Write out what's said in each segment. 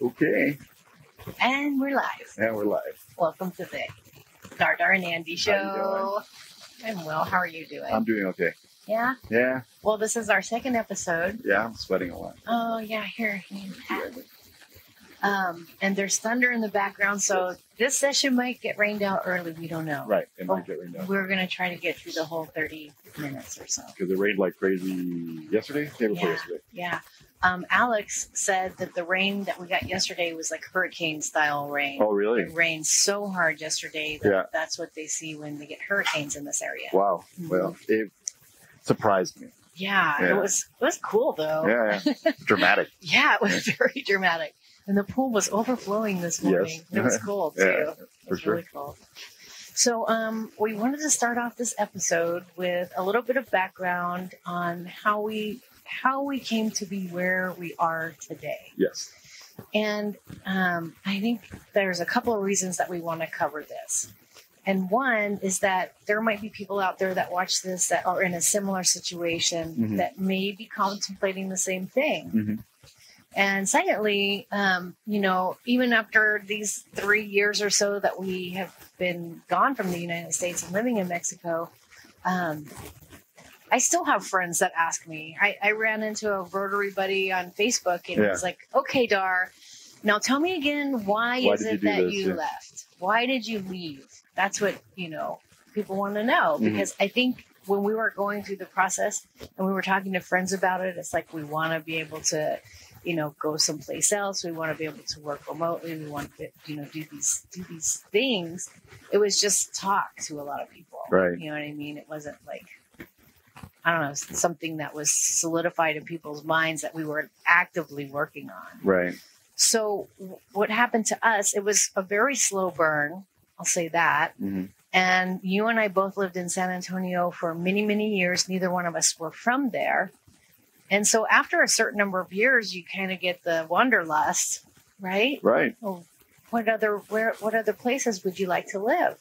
Okay. And we're live. And we're live. Welcome to the Dar and Andy show. How I'm well. How are you doing? I'm doing okay. Yeah? Yeah. Well, this is our second episode. Yeah, I'm sweating a lot. Oh, yeah. Here. And there's thunder in the background, so this session might get rained out early. We don't know. Right. It might get rained out. We're going to try to get through the whole 30 minutes or so. Because it rained like crazy yesterday? Day before yesterday. Yeah. Alex said that the rain that we got yesterday was like hurricane-style rain. Oh, really? It rained so hard yesterday that that's what they see when they get hurricanes in this area. Wow. Mm-hmm. Well, it surprised me. Yeah. It was cool, though. Yeah. Dramatic. Yeah, it was very dramatic. And the pool was overflowing this morning. Yes. It was cool, too. Yeah, it was really cool. So we wanted to start off this episode with a little bit of background on how we came to be where we are today. Yes. And I think there's a couple of reasons that we want to cover this. And one is that there might be people out there that watch this that are in a similar situation that may be contemplating the same thing. Mm-hmm. And secondly, even after these 3 years or so that we have been gone from the United States and living in Mexico, I still have friends that ask me. I ran into a Rotary buddy on Facebook, and he was like, okay, Dar, now tell me again, why is it that you left? Why did you leave? That's what, people want to know. Because I think when we were going through the process and we were talking to friends about it, it's like we want to be able to, go someplace else. We want to be able to work remotely. We want to, do these things. It was just talk to a lot of people. Right. You know what I mean? It wasn't like, I don't know, something that was solidified in people's minds that we were actively working on. Right. So what happened to us, it was a very slow burn. I'll say that. Mm-hmm. And you and I both lived in San Antonio for many, many years. Neither one of us were from there. And so after a certain number of years, you kind of get the wanderlust, right? Right. Well, what other places would you like to live?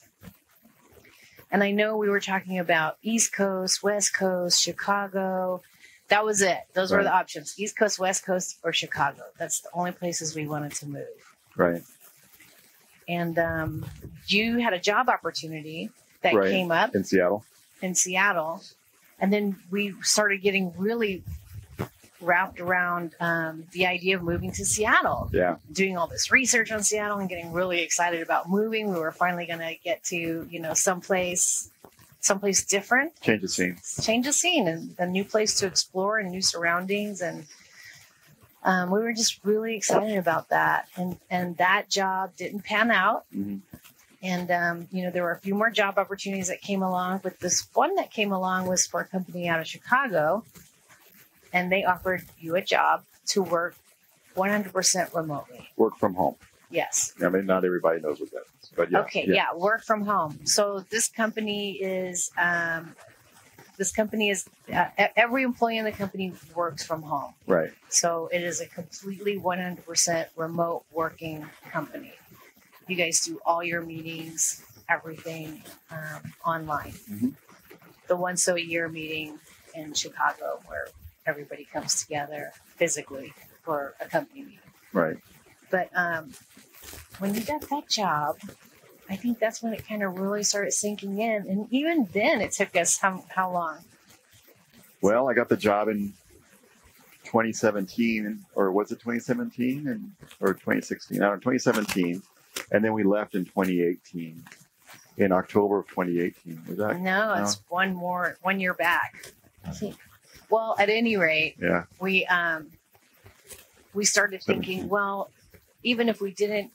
And I know we were talking about East Coast, West Coast, Chicago. That was it. Those were the options. East Coast, West Coast, or Chicago. That's the only places we wanted to move. Right. And you had a job opportunity that came up. In Seattle. And then we started getting really wrapped around the idea of moving to Seattle. Yeah. Doing all this research on Seattle and getting really excited about moving. We were finally going to get to, someplace different. Change the scene and a new place to explore and new surroundings. And we were just really excited about that. And that job didn't pan out. Mm-hmm. And, there were a few more job opportunities that came along. But this one that came along was for a company out of Chicago. And they offered you a job to work 100% remotely. Work from home. Yes. I mean, not everybody knows what that is. But yeah. Okay, yeah, work from home. So this company is every employee in the company works from home. Right. So it is a completely 100% remote working company. You guys do all your meetings, everything online. Mm-hmm. The once a year meeting in Chicago where everybody comes together physically for a company meeting. Right. But when you got that job, I think that's when it kind of really started sinking in. And even then, it took us how long? Well, I got the job in 2017, or was it 2017 or 2016? I don't know, 2017. And then we left in 2018, in October of 2018. Was that? No, it's one year back. I think. Well, at any rate, we started thinking, well, even if we didn't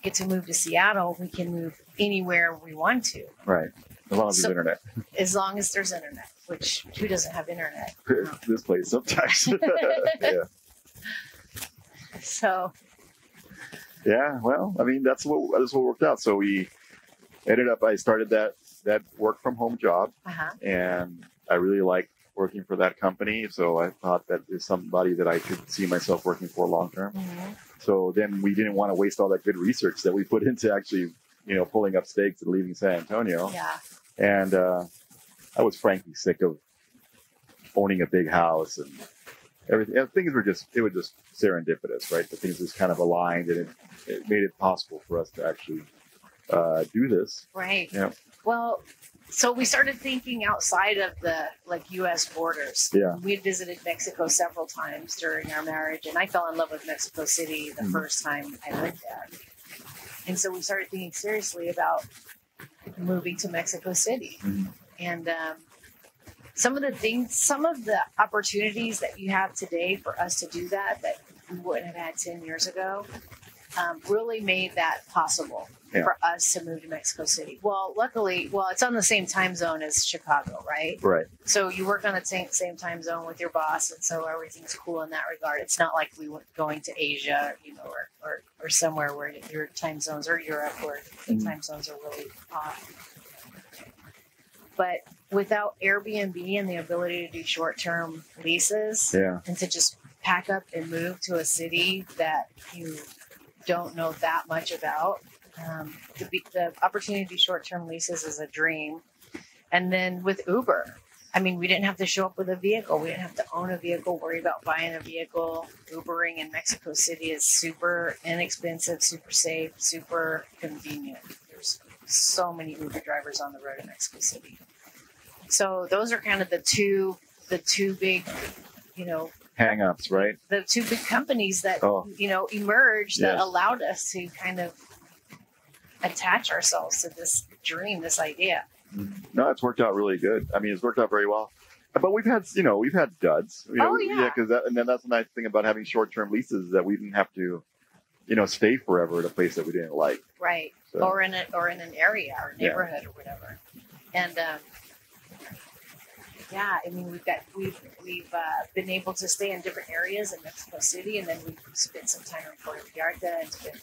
get to move to Seattle, we can move anywhere we want to. Right. As long as there's internet. As long as there's internet, which who doesn't have internet? This place sometimes. Yeah. So. Yeah, well, I mean, that's what worked out. So we I started that work from home job, and I really liked working for that company. So I thought that is somebody that I could see myself working for long term. Mm-hmm. So then we didn't want to waste all that good research that we put into actually, pulling up stakes and leaving San Antonio. Yeah. And I was frankly sick of owning a big house and everything. And things were just serendipitous, right? The things just kind of aligned, and it made it possible for us to actually do this. Right. Yeah. Well, so we started thinking outside of the U.S. borders. Yeah. We had visited Mexico several times during our marriage, and I fell in love with Mexico City the first time I lived there. And so we started thinking seriously about moving to Mexico City. Mm-hmm. And some of the opportunities that you have today for us to do that we wouldn't have had 10 years ago, really made that possible for us to move to Mexico City. Well, luckily, it's on the same time zone as Chicago, right? Right. So you work on the same time zone with your boss, and so everything's cool in that regard. It's not like we were going to Asia, or somewhere where your time zones, or Europe where the time zones are really off. But without Airbnb and the ability to do short-term leases, and to just pack up and move to a city that you don't know that much about, the opportunity to do short-term leases is a dream. And then with Uber, I mean, we didn't have to show up with a vehicle. We didn't have to own a vehicle, worry about buying a vehicle. Ubering in Mexico City is super inexpensive, super safe, super convenient. There's so many Uber drivers on the road in Mexico City. So those are kind of the two big, hang-ups, right? The two big companies that, emerged that allowed us to kind of attach ourselves to this dream, this idea. No, it's worked out really good. I mean, it's worked out very well. But we've had duds. Because that's the nice thing about having short-term leases, is that we didn't have to, stay forever at a place that we didn't like. Right. So. Or in an area or neighborhood or whatever. And I mean, we've been able to stay in different areas in Mexico City, and then we've spent some time in Puerto Vallarta and spent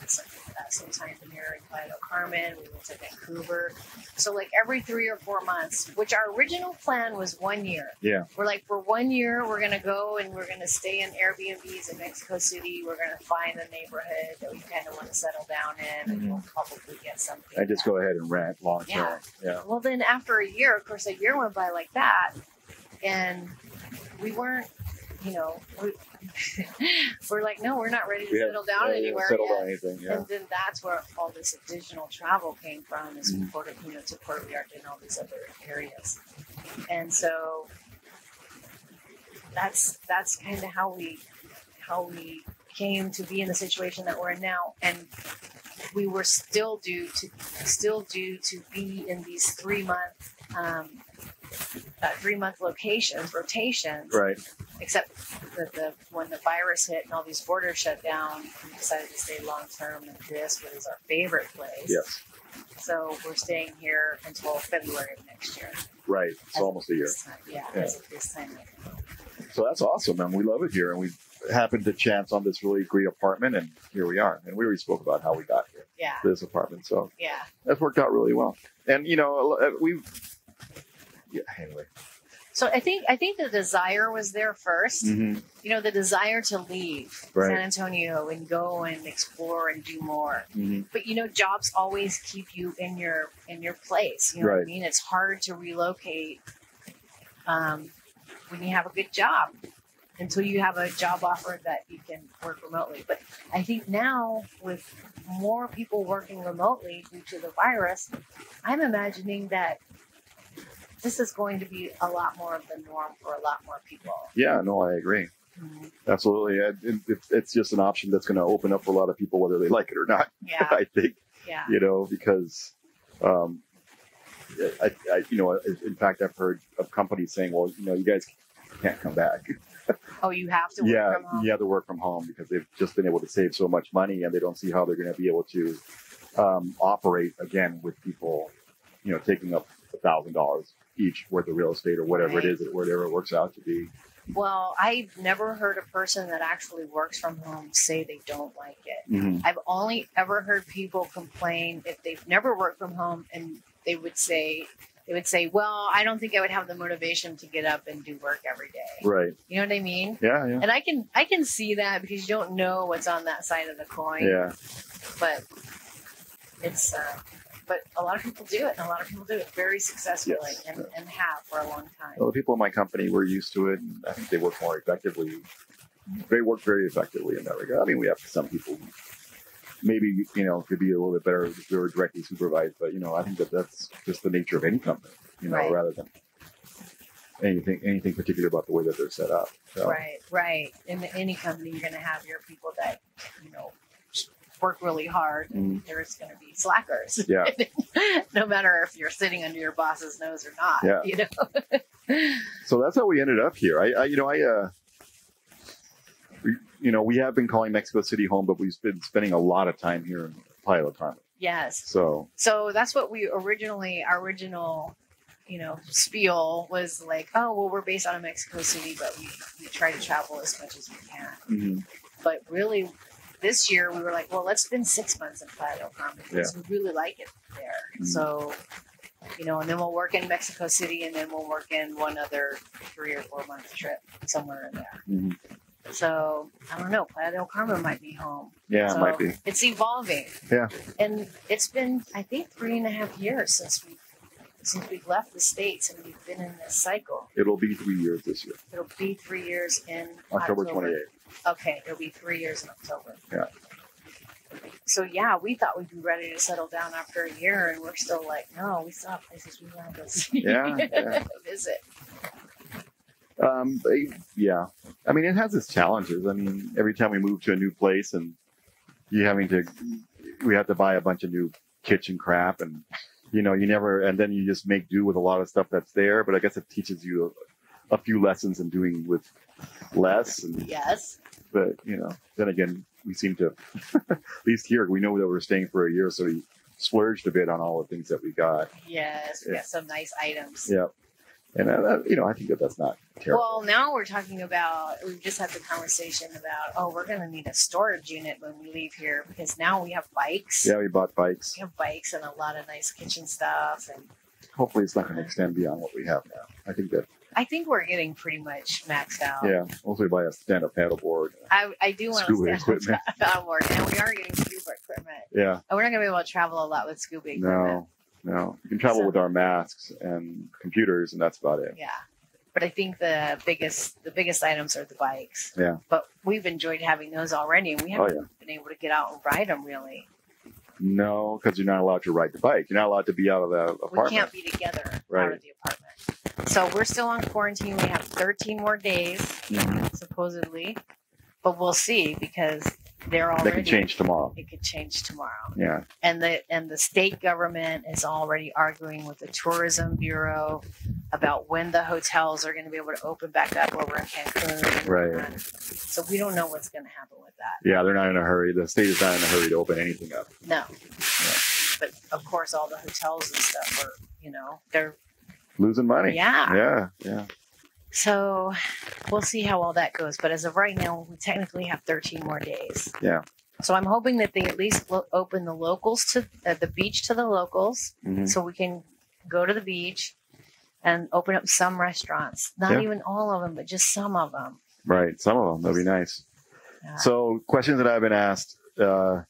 some time here in Playa del Carmen. We went to Vancouver. So every 3 or 4 months, which our original plan was 1 year. Yeah. We're for 1 year, we're going to go and we're going to stay in Airbnbs in Mexico City. We're going to find a neighborhood that we kind of want to settle down in, and we'll probably get something. And just go ahead and rent long term. Yeah. Well, then after a year, of course, a year went by like that. And we weren't, we're like, no, we're not ready to settle down anywhere yet. And then that's where all this additional travel came from, is to Puerto Vallarta and all these other areas. And so that's kind of how we came to be in the situation that we're in now. And we were still due to be in these 3-month 3-month rotations, right? Except that when the virus hit and all these borders shut down, we decided to stay long term, and this was our favorite place. Yes. So we're staying here until February of next year. Right. It's almost a year. As of this time. So that's awesome, and we love it here, and we happened to chance on this really great apartment, and here we are. And we already spoke about how we got here. Yeah. This apartment. So that's worked out really well. And anyway. So I think the desire was there first. Mm-hmm. The desire to leave San Antonio and go and explore and do more. Mm-hmm. But jobs always keep you in your place. You know what I mean? It's hard to relocate when you have a good job, until you have a job offer that you can work remotely. But I think now, with more people working remotely due to the virus, I'm imagining that this is going to be a lot more of the norm for a lot more people. Yeah, no, I agree. Mm-hmm. Absolutely. It's just an option that's going to open up for a lot of people, whether they like it or not. Yeah. I think, because, in fact, I've heard of companies saying, well, you guys can't come back. Oh, you have to work from home? You have to work from home because they've just been able to save so much money, and they don't see how they're going to be able to operate again with people, taking up $1,000 each worth of real estate or whatever it is, whatever it works out to be. Well, I've never heard a person that actually works from home say they don't like it. Mm-hmm. I've only ever heard people complain if they've never worked from home, and they would say, well, I don't think I would have the motivation to get up and do work every day. Right. You know what I mean? Yeah. And I can see that, because you don't know what's on that side of the coin. Yeah. But it's but a lot of people do it, and a lot of people do it very successfully, and have for a long time. Well, the people in my company were used to it, and I think they work more effectively they work very effectively in that regard. I mean, we have some people who maybe, could be a little bit better if they were directly supervised, but, I think that's just the nature of any company, right. rather than anything particular about the way that they're set up. So. Right. In any company, you're going to have your people that, work really hard, and there's going to be slackers. Yeah. No matter if you're sitting under your boss's nose or not. Yeah. So that's how we ended up here. We have been calling Mexico City home, but we've been spending a lot of time here in Playa del Carmen. Yes. So that's what our original, spiel was like, oh, well, we're based out of Mexico City, but we try to travel as much as we can. Mm-hmm. But really, this year we were like, well, let's spend 6 months in Playa del Carmen because we really like it there. Mm-hmm. So, and then we'll work in Mexico City, and then we'll work in one other 3 or 4 month trip somewhere in there. Mm-hmm. So, I don't know, Playa del Carmen might be home. Yeah, so it might be. It's evolving. Yeah. And it's been, I think, 3.5 years since we've left the States, and we've been in this cycle. It'll be 3 years this year. It'll be 3 years in October 28th. Okay, it'll be 3 years in October. Yeah. So, we thought we'd be ready to settle down after a year, and we're still like, no, we still have places we want to go see. Yeah. Visit. Yeah. I mean, it has its challenges. I mean, every time we move to a new place and we have to buy a bunch of new kitchen crap, and, and then you just make do with a lot of stuff that's there. But I guess it teaches you a few lessons in doing with less. And, yes. But, then again, we seem to, at least here, we know that we're staying for a year, so we splurged a bit on all the things that we got. Yes, we got some nice items. Yeah. And, I think that's not terrible. Well, now we've just had the conversation about, we're going to need a storage unit when we leave here, because now we have bikes. Yeah, we bought bikes. We have bikes and a lot of nice kitchen stuff. And hopefully it's not going to extend beyond what we have now. I think we're getting pretty much maxed out. Yeah. Hopefully buy a stand-up paddleboard. I do want a stand-up paddleboard, and we are getting scuba equipment. Yeah. And we're not going to be able to travel a lot with scuba equipment. No. You can travel with our masks and computers, and that's about it. Yeah. But I think the biggest items are the bikes. Yeah. But we've enjoyed having those already, and we haven't been able to get out and ride them really. No, because you're not allowed to ride the bike. You're not allowed to be out of the apartment. We can't be together out of the apartment. So we're still on quarantine. We have 13 more days, supposedly. But we'll see, because they're already... They could change tomorrow. It could change tomorrow. Yeah. And the state government is already arguing with the Tourism Bureau about when the hotels are going to be able to open back up over in Cancun. Right. So we don't know what's going to happen with that. Yeah, they're not in a hurry. The state is not in a hurry to open anything up. No. Yeah. But, of course, all the hotels and stuff are, they're... losing money. Yeah. Yeah. So we'll see how all that goes. But as of right now, we technically have 13 more days. Yeah. So I'm hoping that they at least open the locals to the beach to the locals, so we can go to the beach and open up some restaurants. Not even all of them, but just some of them. Right. Some of them. That'd be nice. Yeah. So questions that I've been asked, do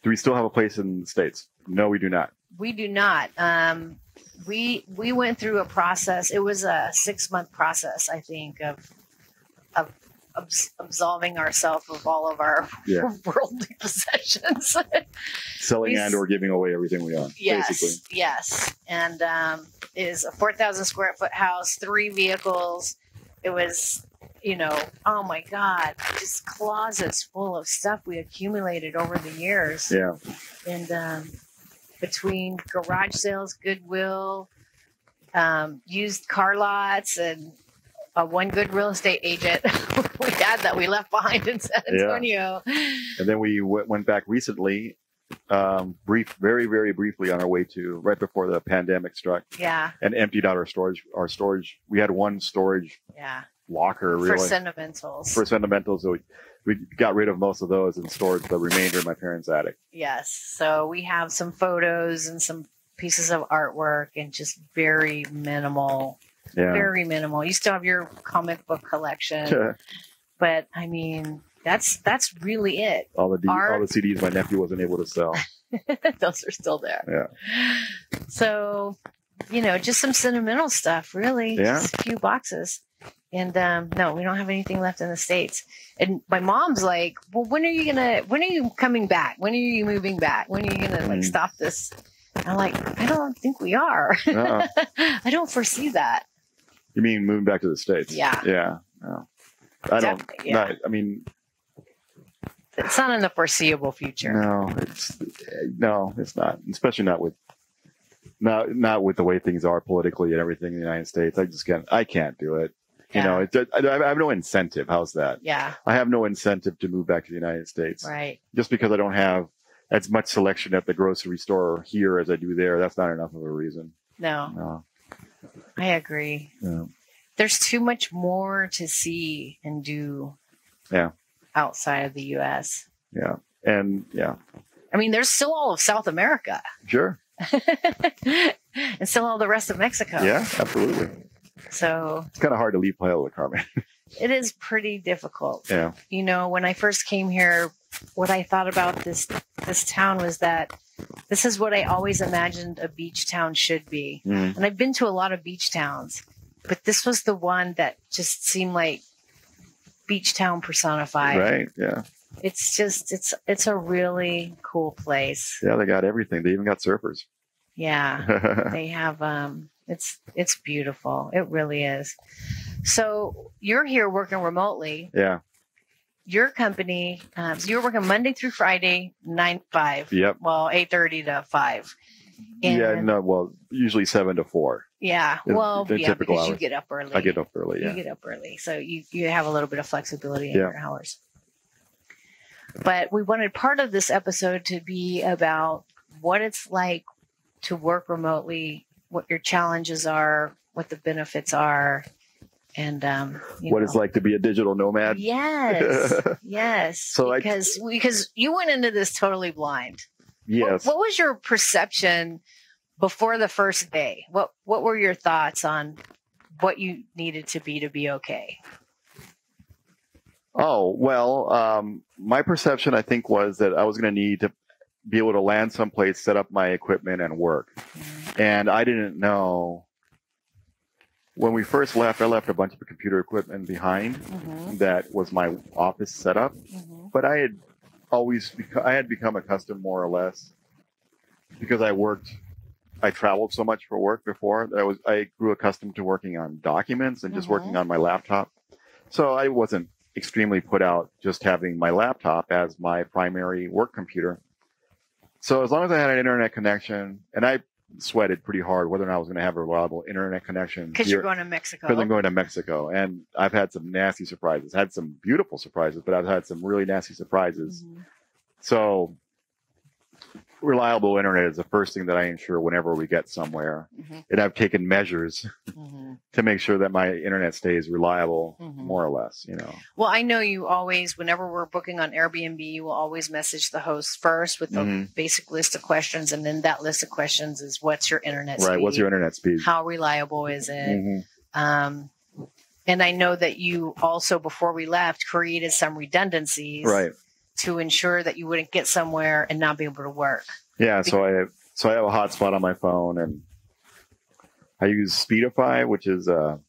we still have a place in the States? No, we do not. We do not. We went through a process. It was a 6-month process, I think, of absolving ourselves of all of our worldly possessions. Selling and or giving away everything we own. Yes, basically. Yes. And is a 4,000 square foot house, 3 vehicles. It was, oh my God, just closets full of stuff we accumulated over the years. Yeah. And between garage sales, Goodwill, used car lots, and one good real estate agent we had that we left behind in San Antonio. Yeah. And then we went back recently, very, very briefly on our way to right before the pandemic struck. Yeah. And emptied out our storage. We had one storage locker, really. For sentimentals. So we got rid of most of those and stored the remainder in my parents' attic. Yes. So we have some photos and some pieces of artwork and just very minimal. Yeah. Very minimal. You still have your comic book collection. But I mean, that's really it. All the CDs my nephew wasn't able to sell. Those are still there. Yeah. So, just some sentimental stuff, really. Yeah. Just a few boxes. And no, we don't have anything left in the States. And my mom's like, well, when are you coming back? When are you moving back? When are you going to like stop this? And I'm like, I don't think we are. No. I don't foresee that. You mean moving back to the States? Yeah. Yeah. No. I don't. Yeah. I mean, it's not in the foreseeable future. No, it's not. Especially not with the way things are politically and everything in the United States. I can't do it. Yeah. I have no incentive. How's that? Yeah. I have no incentive to move back to the United States. Right. Just because I don't have as much selection at the grocery store here as I do there, that's not enough of a reason. No. I agree. Yeah. There's too much more to see and do. Yeah. Outside of the U.S. Yeah. And yeah. I mean, there's still all of South America. Sure. And still all the rest of Mexico. Yeah, absolutely. So it's kind of hard to leave Playa del Carmen. It is pretty difficult. Yeah. You know, when I first came here, what I thought about this town was that this is what I always imagined a beach town should be. Mm. And I've been to a lot of beach towns, but this was the one that just seemed like beach town personified. Right. Yeah. It's just, it's a really cool place. Yeah. They got everything. They even got surfers. Yeah. They have, it's beautiful. It really is. So you're here working remotely. Yeah. Your company, so you're working Monday through Friday, 9 to 5. Yep. Well, 8:30 to 5. And yeah. No. Well, usually 7 to 4. Yeah. Well, yeah, because hours. you get up early. I get up early. Yeah. You get up early, so you have a little bit of flexibility in your hours. But we wanted part of this episode to be about what it's like to work remotely, what your challenges are, what the benefits are. And what it's like to be a digital nomad. Yes, yes. So because you went into this totally blind. Yes. What was your perception before the first day? What were your thoughts on what you needed to be okay? Oh well, my perception I think was that I was going to need to be able to land someplace, set up my equipment, and work. Mm-hmm. And I didn't know. When we first left, I left a bunch of computer equipment behind. Mm-hmm. That was my office setup. Mm-hmm. But I had become accustomed more or less because I traveled so much for work before that I grew accustomed to working on documents and just working on my laptop. So I wasn't extremely put out just having my laptop as my primary work computer. So as long as I had an internet connection, and I sweated pretty hard whether or not I was going to have a reliable internet connection. Because you're going to Mexico. Because I'm going to Mexico. And I've had some nasty surprises. Had some beautiful surprises, but I've had some really nasty surprises. Mm-hmm. So reliable internet is the first thing that I ensure whenever we get somewhere. Mm-hmm. And I've taken measures to make sure that my internet stays reliable, more or less, you know. Well, I know you always, whenever we're booking on Airbnb, you will always message the host first with the basic list of questions. And then that list of questions is, what's your internet speed? Right. What's your internet speed? How reliable is it? And I know that you also, before we left, created some redundancies. Right. To ensure that you wouldn't get somewhere and not be able to work. Yeah, so I have a hotspot on my phone, and I use Speedify, which is a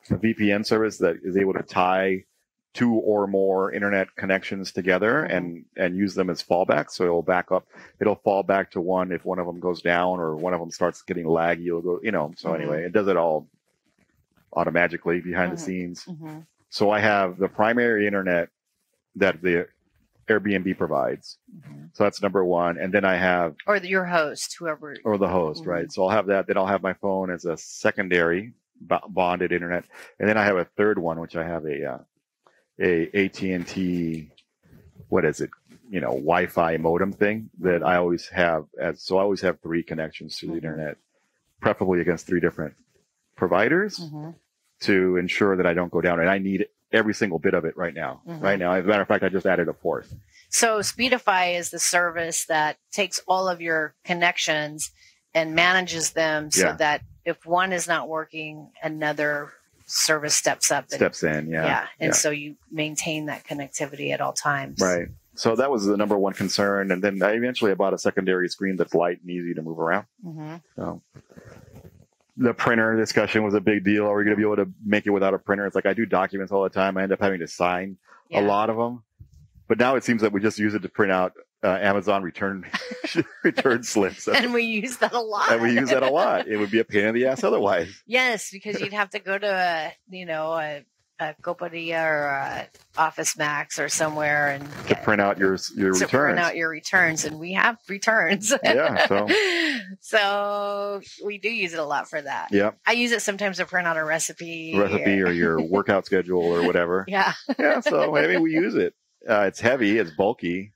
VPN service that is able to tie 2 or more internet connections together and use them as fallbacks. So it'll back up. It'll fall back to one if one of them goes down or one of them starts getting laggy. It'll go, you know. So anyway, it does it all automatically behind the scenes. So I have the primary internet that the Airbnb provides. So that's number one. And then I have... Or your host, whoever... Or the host, right? So I'll have that. Then I'll have my phone as a secondary bonded internet. And then I have a third one, which I have a AT&T, what is it? You know, Wi-Fi modem thing that I always have. So I always have 3 connections to the internet, preferably against 3 different providers to ensure that I don't go down. And I need every single bit of it right now. Right now, as a matter of fact, I just added a 4th. So Speedify is the service that takes all of your connections and manages them so that if one is not working, another service steps up. Steps in, And so you maintain that connectivity at all times. Right. So that was the number one concern. And then I bought a secondary screen that's light and easy to move around. So The printer discussion was a big deal. Are we going to be able to make it without a printer? It's like I do documents all the time. I end up having to sign a lot of them. But now it seems that we just use it to print out Amazon return slips. And we use that a lot. It would be a pain in the ass otherwise. Yes, because you'd have to go to a Copadia or a Office Max or somewhere and to print out your returns. Print out your returns, and we have returns. Yeah, so we do use it a lot for that. Yeah, I use it sometimes to print out a recipe or your workout schedule or whatever. Yeah. So we use it. It's heavy. It's bulky.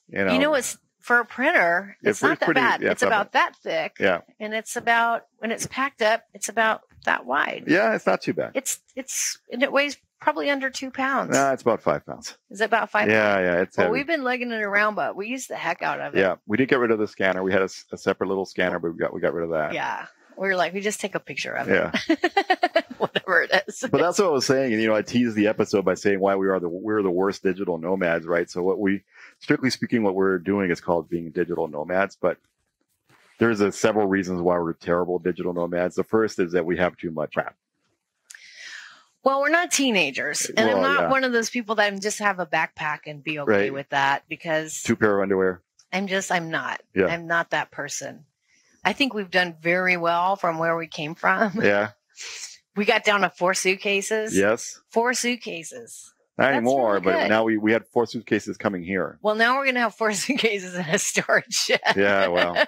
It's for a printer. It's not that bad. Yeah, it's about that thick. Yeah. And it's about, when it's packed up, it's about that wide. Yeah, it's not too bad. And it weighs probably under 2 pounds. No, it's about 5 pounds. Is it about 5 pounds? Yeah, it's heavy. We've been lugging it around, but we use the heck out of it. Yeah, we did get rid of the scanner. We had a separate little scanner, but we got rid of that. Yeah. We were like, we just take a picture of it. Yeah. Whatever it is. But that's what I was saying. And, I teased the episode by saying why we're the worst digital nomads, right? So strictly speaking, what we're doing is called being digital nomads, but there's several reasons why we're terrible digital nomads. The first is that we have too much crap. Well, we're not teenagers, and I'm not one of those people that just have a backpack and be okay with that, because 2 pair of underwear. I'm not. Yeah. I'm not that person. I think we've done very well from where we came from. Yeah. We got down to 4 suitcases. Yes. 4 suitcases. Not anymore, really, but now we had 4 suitcases coming here. Well, now we're going to have 4 suitcases in a storage shed. Yeah, well,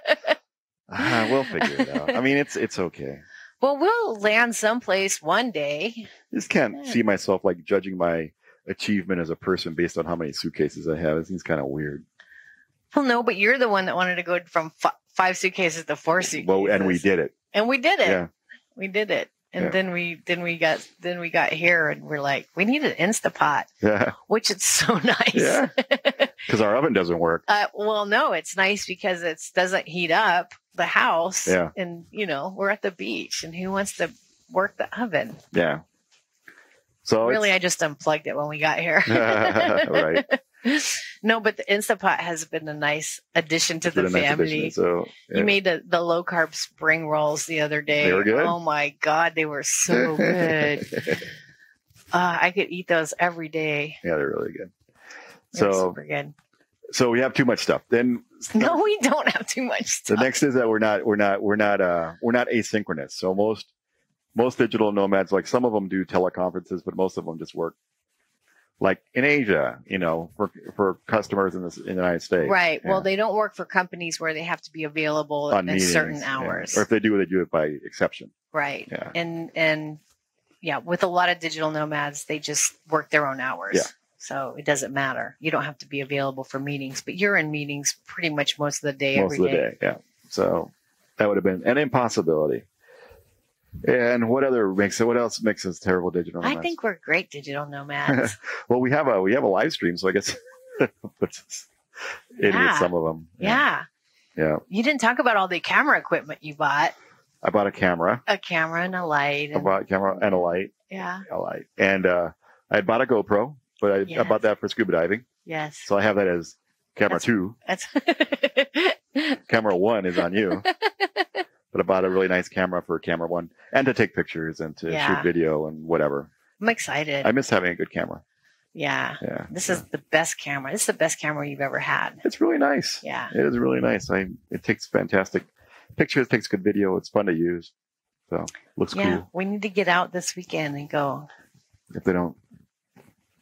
we'll figure it out. I mean, it's okay. Well, we'll land someplace one day. I just can't see myself like judging my achievement as a person based on how many suitcases I have. It seems kind of weird. Well, no, but you're the one that wanted to go from 5 suitcases to 4 suitcases. Well, and we did it. Yeah. We did it. And then we got here and we're like, we need an Instapot. Yeah. Which is so nice. Yeah. Because our oven doesn't work. Well, no, it's nice because it doesn't heat up the house. Yeah. And we're at the beach, and who wants to work the oven? Yeah. So really, I just unplugged it when we got here. Right. No, but the Instapot has been a nice addition to the family. So you made the low carb spring rolls the other day. They were good. Oh my God, they were so good. I could eat those every day. Yeah, they're really good. They're super good. So we have too much stuff. Then no, we don't have too much stuff. The next is that we're not asynchronous. So most digital nomads, like some of them do teleconferences, but most of them just work like in Asia, for customers in the United States. Right. Yeah. Well, they don't work for companies where they have to be available at certain hours. Yeah. Or if they do it by exception. Right. Yeah. And with a lot of digital nomads, they just work their own hours. Yeah. So it doesn't matter. You don't have to be available for meetings, but you're in meetings pretty much most of the day, every day. Yeah. So that would have been an impossibility. And what else makes us terrible digital nomads? I think we're great digital nomads. Well, we have a live stream, so I guess puts us in with some of them. Yeah. You didn't talk about all the camera equipment you bought. I bought a camera and a light. I bought a camera and a light. Yeah. A light. And I had bought a GoPro, but I bought that for scuba diving. Yes. So I have that as camera 2. Camera 1 is on you. But I bought a really nice camera for camera 1 and to take pictures and to shoot video and whatever. I'm excited. I miss having a good camera. Yeah. This is the best camera. This is the best camera you've ever had. It's really nice. Yeah. It is really nice. It takes fantastic pictures, takes good video. It's fun to use. So looks cool. We need to get out this weekend and go. If they don't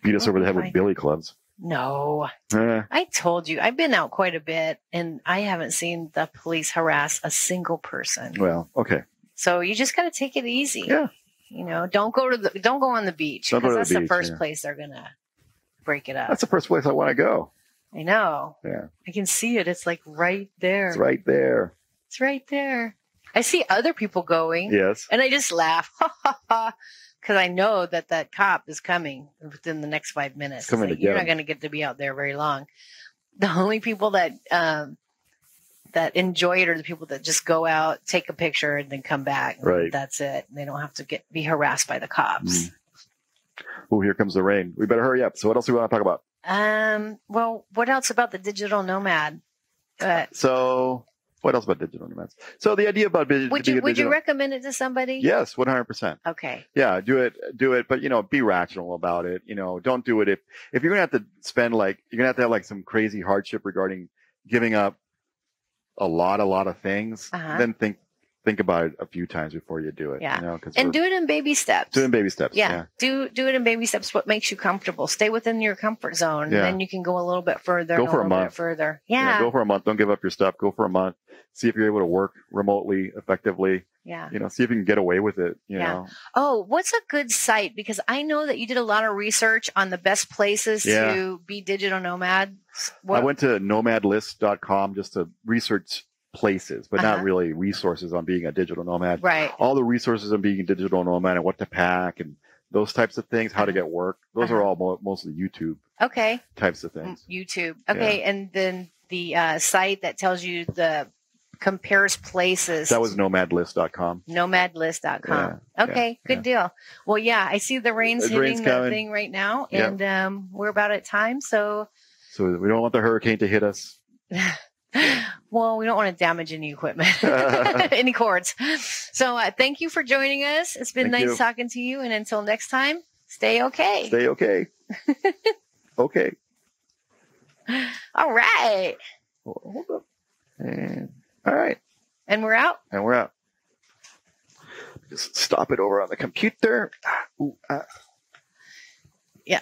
beat us over the head with billy clubs. No. I told you, I've been out quite a bit and I haven't seen the police harass a single person. Well, okay. So you just got to take it easy. Yeah. Don't go on the beach, because that's the first place they're going to break it up. That's the first place I want to go. I know. Yeah. I can see it. It's like right there. It's right there. It's right there. I see other people going. Yes. And I just laugh. Because I know that cop is coming within the next 5 minutes. You're not going to get to be out there very long. The only people that enjoy it are the people that just go out, take a picture, and then come back. Right. That's it. They don't have to be harassed by the cops. Oh, here comes the rain. We better hurry up. So what else do we want to talk about? Well, what else about the digital nomad? So What else about digital nomads? So the idea about would you recommend it to somebody? Yes, 100%. Okay. Yeah, do it, but be rational about it. Don't do it if you're gonna have to spend you're gonna have to have some crazy hardship regarding giving up a lot of things. Then think about it a few times before you do it. Yeah. And do it in baby steps. Do it in baby steps. Yeah. Do it in baby steps. What makes you comfortable? Stay within your comfort zone. Yeah. And then you can go a little bit further. Go for a month. Further. Yeah. Go for a month. Don't give up your stuff. Go for a month. See if you're able to work remotely effectively. Yeah. See if you can get away with it. You know. Oh, what's a good site? Because I know that you did a lot of research on the best places to be digital nomad. I went to nomadlist.com just to research places, but not really resources on being a digital nomad. Right. All the resources on being a digital nomad and what to pack and those types of things, how to get work. Those are all mostly YouTube. Okay. Types of things. YouTube. Okay. Yeah. And then the site that tells you compares places. That was nomadlist.com. Nomadlist.com. Yeah. Okay. Good deal. Well, yeah, I see the rain's hitting the thing right now, and we're about at time. So we don't want the hurricane to hit us. Well, we don't want to damage any equipment, any cords. So thank you for joining us. It's been nice talking to you. And until next time, stay okay. Stay okay. Okay. All right. Hold up. And all right. And we're out. Just stop it over on the computer. Yeah.